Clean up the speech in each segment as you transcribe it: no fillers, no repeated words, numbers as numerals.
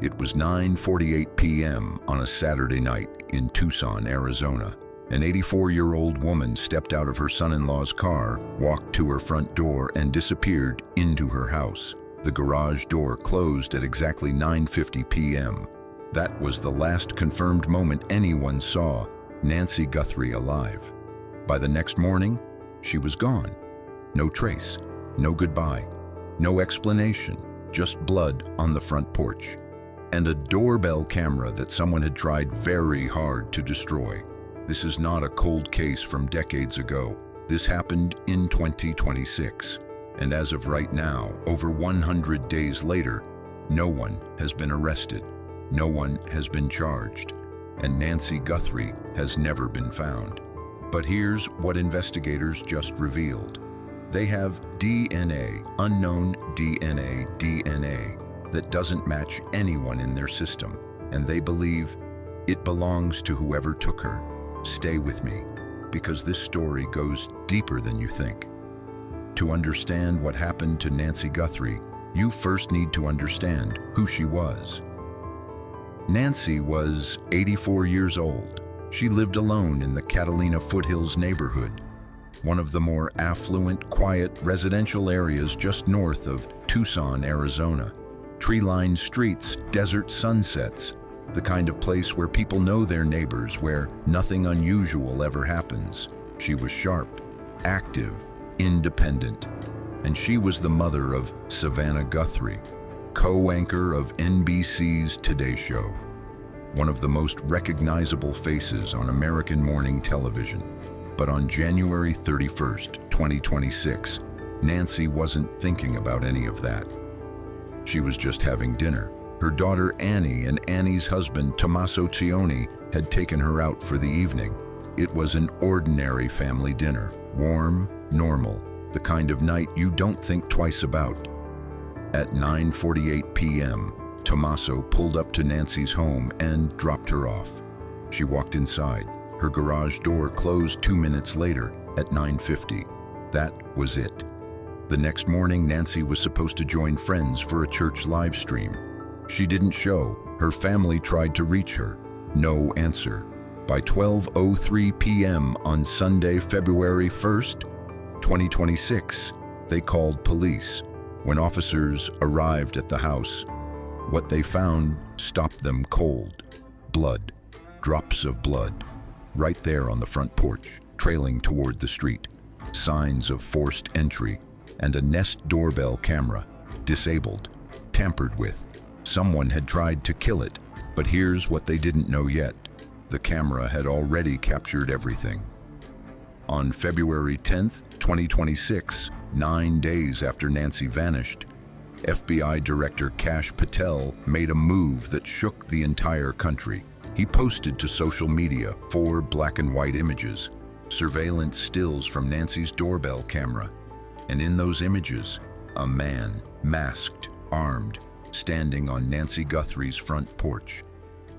It was 9:48 p.m. on a Saturday night in Tucson, Arizona. An 84-year-old woman stepped out of her son-in-law's car, walked to her front door, and disappeared into her house. The garage door closed at exactly 9:50 p.m. That was the last confirmed moment anyone saw Nancy Guthrie alive. By the next morning, she was gone. No trace, no goodbye, no explanation, just blood on the front porch. And a doorbell camera that someone had tried very hard to destroy. This is not a cold case from decades ago. This happened in 2026. And as of right now, over 100 days later, no one has been arrested. No one has been charged. And Nancy Guthrie has never been found. But here's what investigators just revealed. They have DNA, unknown DNA, that doesn't match anyone in their system, and they believe it belongs to whoever took her. Stay with me, because this story goes deeper than you think. To understand what happened to Nancy Guthrie, you first need to understand who she was. Nancy was 84 years old. She lived alone in the Catalina Foothills neighborhood, one of the more affluent, quiet residential areas just north of Tucson, Arizona. Tree-lined streets, desert sunsets, the kind of place where people know their neighbors, where nothing unusual ever happens. She was sharp, active, independent, and she was the mother of Savannah Guthrie, co-anchor of NBC's Today Show, one of the most recognizable faces on American morning television. But on January 31st, 2026, Nancy wasn't thinking about any of that. She was just having dinner. Her daughter Annie and Annie's husband Tommaso Cioni had taken her out for the evening. It was an ordinary family dinner, warm, normal, the kind of night you don't think twice about. At 9:48 p.m., Tommaso pulled up to Nancy's home and dropped her off. She walked inside. Her garage door closed 2 minutes later at 9:50. That was it. The next morning, Nancy was supposed to join friends for a church live stream. She didn't show. Her family tried to reach her. No answer. By 12:03 p.m. on Sunday, February 1st, 2026, they called police. When officers arrived at the house, what they found stopped them cold. Blood. Drops of blood. Right there on the front porch, trailing toward the street. Signs of forced entry. And a Nest doorbell camera, disabled, tampered with. Someone had tried to kill it, but here's what they didn't know yet. The camera had already captured everything. On February 10th, 2026, 9 days after Nancy vanished, FBI Director Kash Patel made a move that shook the entire country. He posted to social media 4 black and white images, surveillance stills from Nancy's doorbell camera. And in those images, a man, masked, armed, standing on Nancy Guthrie's front porch.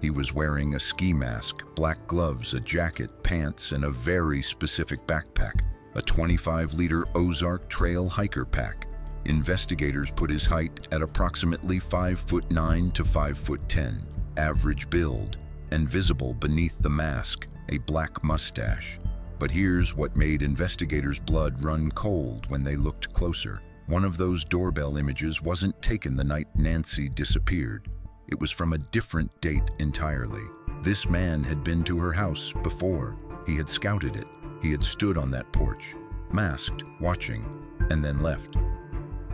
He was wearing a ski mask, black gloves, a jacket, pants, and a very specific backpack, a 25-liter Ozark Trail hiker pack. Investigators put his height at approximately 5'9" to 5'10", average build, and visible beneath the mask, a black mustache. But here's what made investigators' blood run cold when they looked closer. One of those doorbell images wasn't taken the night Nancy disappeared. It was from a different date entirely. This man had been to her house before. He had scouted it. He had stood on that porch, masked, watching, and then left.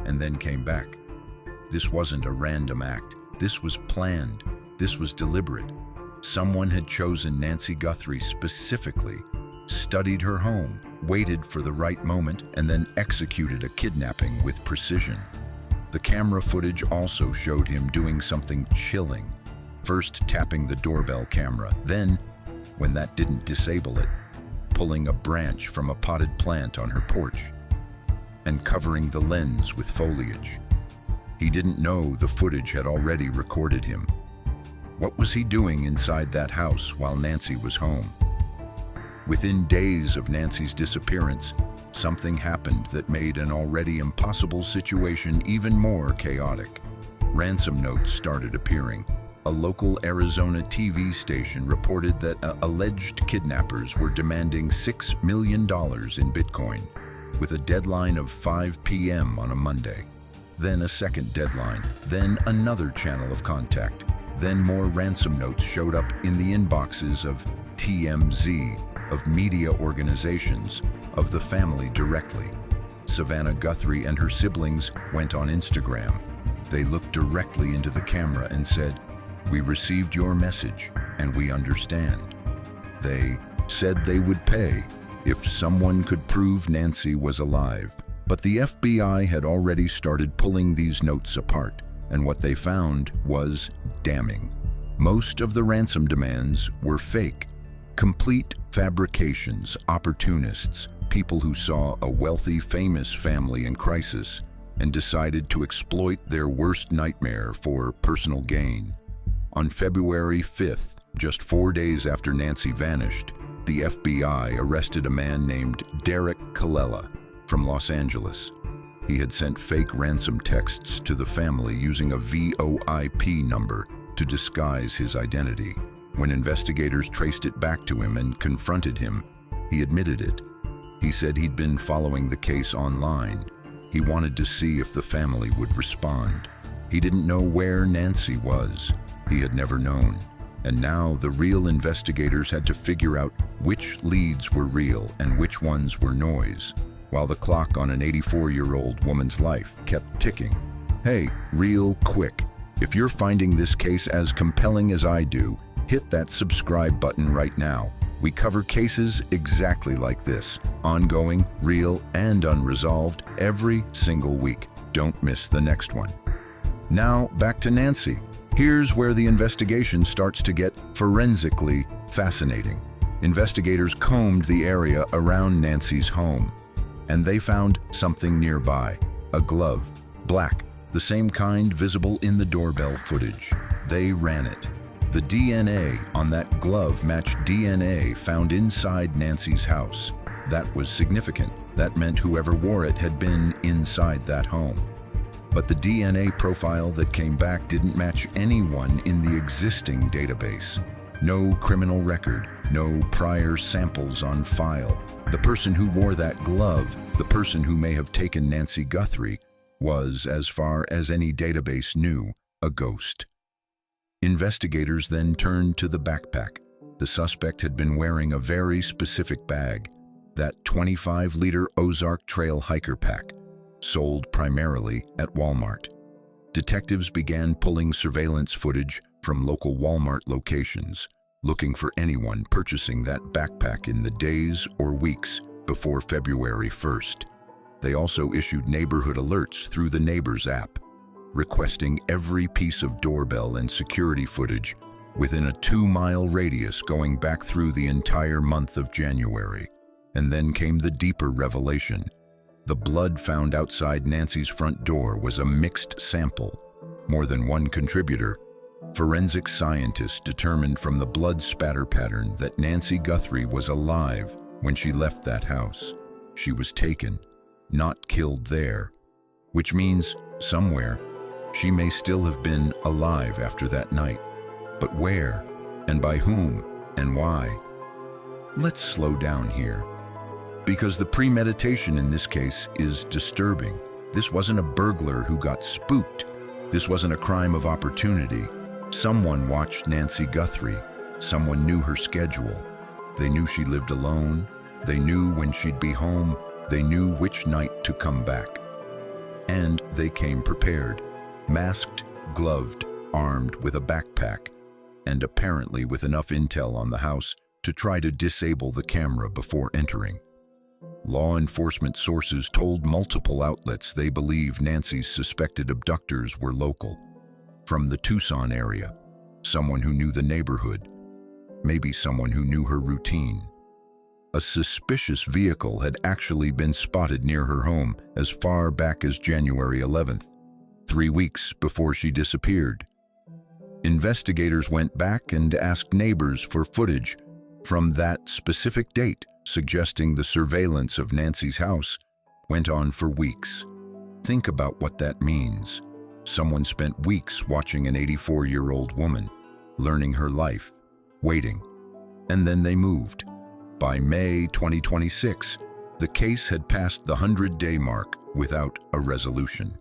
And then came back. This wasn't a random act. This was planned. This was deliberate. Someone had chosen Nancy Guthrie specifically, studied her home, waited for the right moment, and then executed a kidnapping with precision. The camera footage also showed him doing something chilling. First tapping the doorbell camera, then, when that didn't disable it, pulling a branch from a potted plant on her porch and covering the lens with foliage. He didn't know the footage had already recorded him. What was he doing inside that house while Nancy was home? Within days of Nancy's disappearance, something happened that made an already impossible situation even more chaotic. ransom notes started appearing. A local Arizona TV station reported that alleged kidnappers were demanding $6 million in Bitcoin, with a deadline of 5 p.m. on a Monday. Then a second deadline, then another channel of contact. Then more ransom notes showed up in the inboxes of TMZ, of media organizations, of the family directly. Savannah Guthrie and her siblings went on Instagram. They looked directly into the camera and said, "We received your message, and we understand." They said they would pay if someone could prove Nancy was alive. But the FBI had already started pulling these notes apart, and what they found was damning. Most of the ransom demands were fake, complete fabrications, opportunists, people who saw a wealthy, famous family in crisis and decided to exploit their worst nightmare for personal gain. On February 5th, just 4 days after Nancy vanished, the FBI arrested a man named Derek Colella from Los Angeles. He had sent fake ransom texts to the family using a VoIP number to disguise his identity. When investigators traced it back to him and confronted him, he admitted it. He said he'd been following the case online. He wanted to see if the family would respond. He didn't know where Nancy was. He had never known. And now the real investigators had to figure out which leads were real and which ones were noise, while the clock on an 84-year-old woman's life kept ticking. Hey, real quick, if you're finding this case as compelling as I do, hit that subscribe button right now. We cover cases exactly like this, ongoing, real, and unresolved, every single week. Don't miss the next one. Now, back to Nancy. Here's where the investigation starts to get forensically fascinating. Investigators combed the area around Nancy's home, and they found something nearby, a glove, black, the same kind visible in the doorbell footage. They ran it. The DNA on that glove matched DNA found inside Nancy's house. That was significant. That meant whoever wore it had been inside that home. But the DNA profile that came back didn't match anyone in the existing database. No criminal record, no prior samples on file. The person who wore that glove, the person who may have taken Nancy Guthrie, was, as far as any database knew, a ghost. Investigators then turned to the backpack. The suspect had been wearing a very specific bag, that 25-liter Ozark Trail hiker pack, sold primarily at Walmart. Detectives began pulling surveillance footage from local Walmart locations, looking for anyone purchasing that backpack in the days or weeks before February 1st. They also issued neighborhood alerts through the Neighbors app, requesting every piece of doorbell and security footage within a 2-mile radius going back through the entire month of January. And then came the deeper revelation. The blood found outside Nancy's front door was a mixed sample. More than one contributor. Forensic scientists determined from the blood spatter pattern that Nancy Guthrie was alive when she left that house. She was taken, not killed there, which means somewhere she may still have been alive after that night. But where, and by whom, and why? Let's slow down here, because the premeditation in this case is disturbing. This wasn't a burglar who got spooked. This wasn't a crime of opportunity. Someone watched Nancy Guthrie. Someone knew her schedule. They knew she lived alone. They knew when she'd be home. They knew which night to come back. And they came prepared. Masked, gloved, armed with a backpack, and apparently with enough intel on the house to try to disable the camera before entering. Law enforcement sources told multiple outlets they believe Nancy's suspected abductors were local, from the Tucson area, someone who knew the neighborhood, maybe someone who knew her routine. A suspicious vehicle had actually been spotted near her home as far back as January 11th. 3 weeks before she disappeared. Investigators went back and asked neighbors for footage from that specific date, suggesting the surveillance of Nancy's house went on for weeks. Think about what that means. Someone spent weeks watching an 84-year-old woman, learning her life, waiting, and then they moved. By May 2026, the case had passed the 100-day mark without a resolution,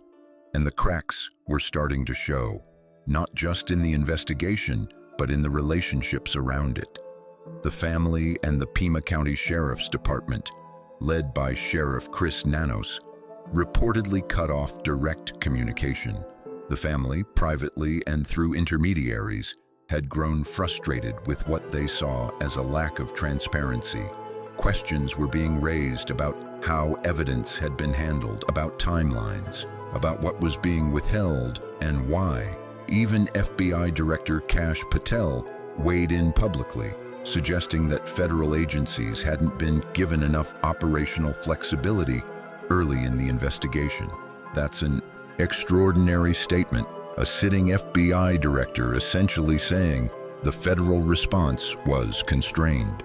and the cracks were starting to show, not just in the investigation, but in the relationships around it. The family and the Pima County Sheriff's Department, led by Sheriff Chris Nanos, reportedly cut off direct communication. The family, privately and through intermediaries, had grown frustrated with what they saw as a lack of transparency. Questions were being raised about how evidence had been handled, about timelines, about what was being withheld and why. Even FBI Director Kash Patel weighed in publicly, suggesting that federal agencies hadn't been given enough operational flexibility early in the investigation. That's an extraordinary statement, a sitting FBI director essentially saying the federal response was constrained.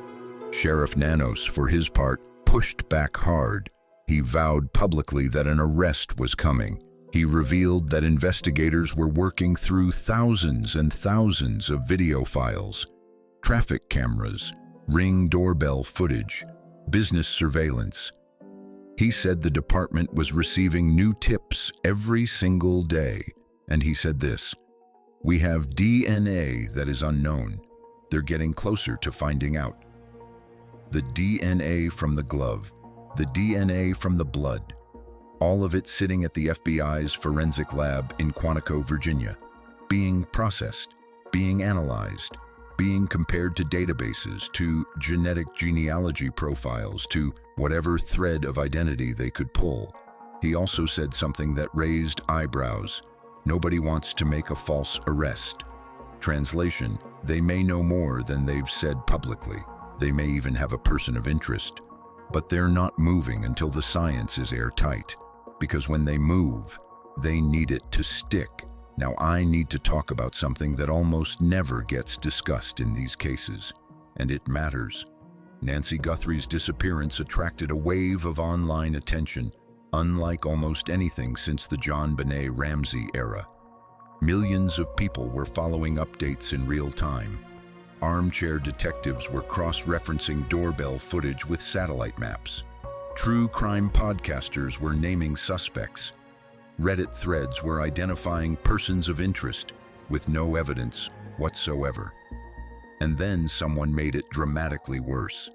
Sheriff Nanos, for his part, pushed back hard. He vowed publicly that an arrest was coming. He revealed that investigators were working through thousands and thousands of video files, traffic cameras, Ring doorbell footage, business surveillance. He said the department was receiving new tips every single day, and he said this: "We have DNA that is unknown. They're getting closer to finding out. The DNA from the glove, the DNA from the blood, all of it sitting at the FBI's forensic lab in Quantico, Virginia, being processed, being analyzed, being compared to databases, to genetic genealogy profiles, to whatever thread of identity they could pull." He also said something that raised eyebrows. Nobody wants to make a false arrest. Translation: they may know more than they've said publicly. They may even have a person of interest. But they're not moving until the science is airtight. Because when they move, they need it to stick. Now I need to talk about something that almost never gets discussed in these cases, and it matters. Nancy Guthrie's disappearance attracted a wave of online attention, unlike almost anything since the JonBenet Ramsey era. Millions of people were following updates in real time. Armchair detectives were cross-referencing doorbell footage with satellite maps. True crime podcasters were naming suspects. Reddit threads were identifying persons of interest with no evidence whatsoever. And then someone made it dramatically worse.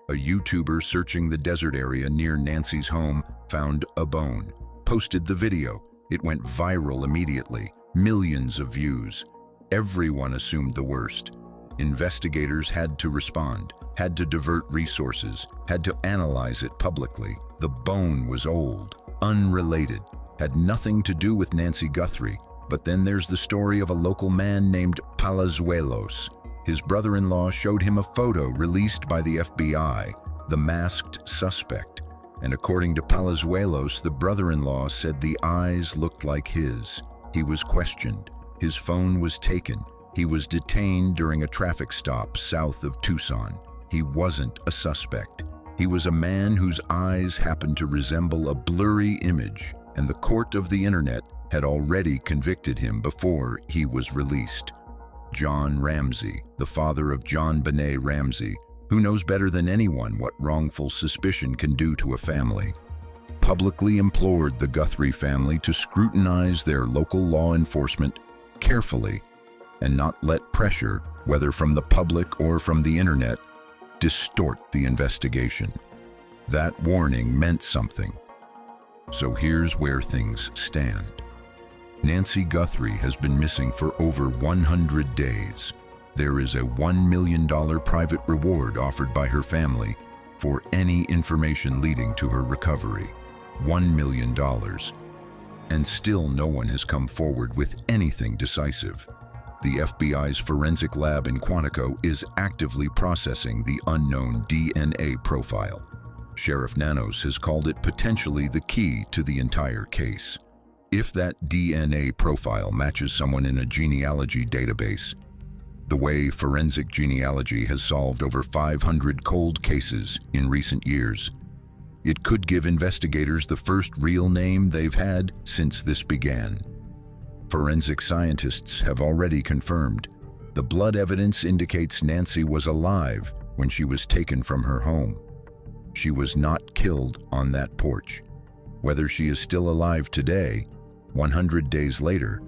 A YouTuber searching the desert area near Nancy's home found a bone, posted the video. It went viral immediately, millions of views. Everyone assumed the worst. Investigators had to respond, had to divert resources, had to analyze it publicly. The bone was old, unrelated, had nothing to do with Nancy Guthrie. But then there's the story of a local man named Palazuelos. His brother-in-law showed him a photo released by the FBI, the masked suspect. And according to Palazuelos, the brother-in-law said the eyes looked like his. He was questioned. His phone was taken. He was detained during a traffic stop south of Tucson. He wasn't a suspect. He was a man whose eyes happened to resemble a blurry image, and the court of the internet had already convicted him before he was released. John Ramsey, the father of JonBenet Ramsey, who knows better than anyone what wrongful suspicion can do to a family, publicly implored the Guthrie family to scrutinize their local law enforcement carefully and not let pressure, whether from the public or from the internet, distort the investigation. That warning meant something. So here's where things stand. Nancy Guthrie has been missing for over 100 days. There is a $1 million private reward offered by her family for any information leading to her recovery. $1 million. And still no one has come forward with anything decisive. The FBI's forensic lab in Quantico is actively processing the unknown DNA profile. Sheriff Nanos has called it potentially the key to the entire case. If that DNA profile matches someone in a genealogy database, the way forensic genealogy has solved over 500 cold cases in recent years, it could give investigators the first real name they've had since this began. Forensic scientists have already confirmed the blood evidence indicates Nancy was alive when she was taken from her home. She was not killed on that porch. Whether she is still alive today, 100 days later,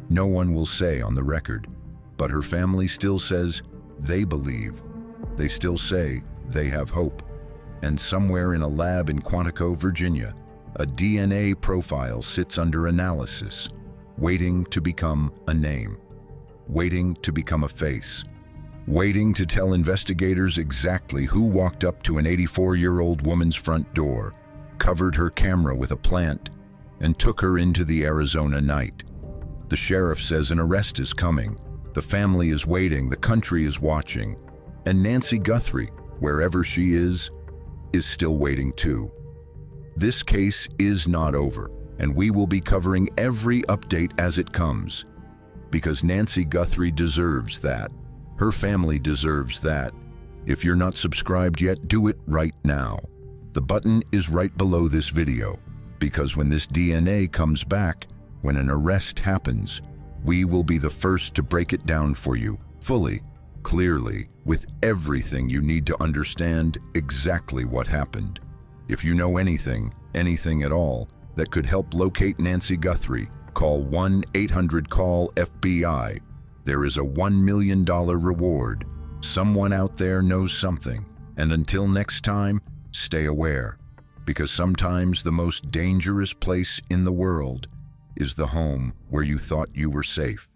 no one will say on the record, but her family still says they believe. They still say they have hope. And somewhere in a lab in Quantico, Virginia, a DNA profile sits under analysis, waiting to become a name, waiting to become a face, waiting to tell investigators exactly who walked up to an 84-year-old woman's front door, covered her camera with a plant, and took her into the Arizona night. The sheriff says an arrest is coming. The family is waiting, the country is watching, and Nancy Guthrie, wherever she is still waiting too. This case is not over, and we will be covering every update as it comes, because Nancy Guthrie deserves that. Her family deserves that. If you're not subscribed yet, do it right now. The button is right below this video, because when this DNA comes back, when an arrest happens, we will be the first to break it down for you, fully, clearly, with everything you need to understand exactly what happened. If you know anything at all, that could help locate Nancy Guthrie, call 1-800-CALL-FBI. There is a $1 million reward. Someone out there knows something. And until next time, stay aware, because sometimes the most dangerous place in the world is the home where you thought you were safe.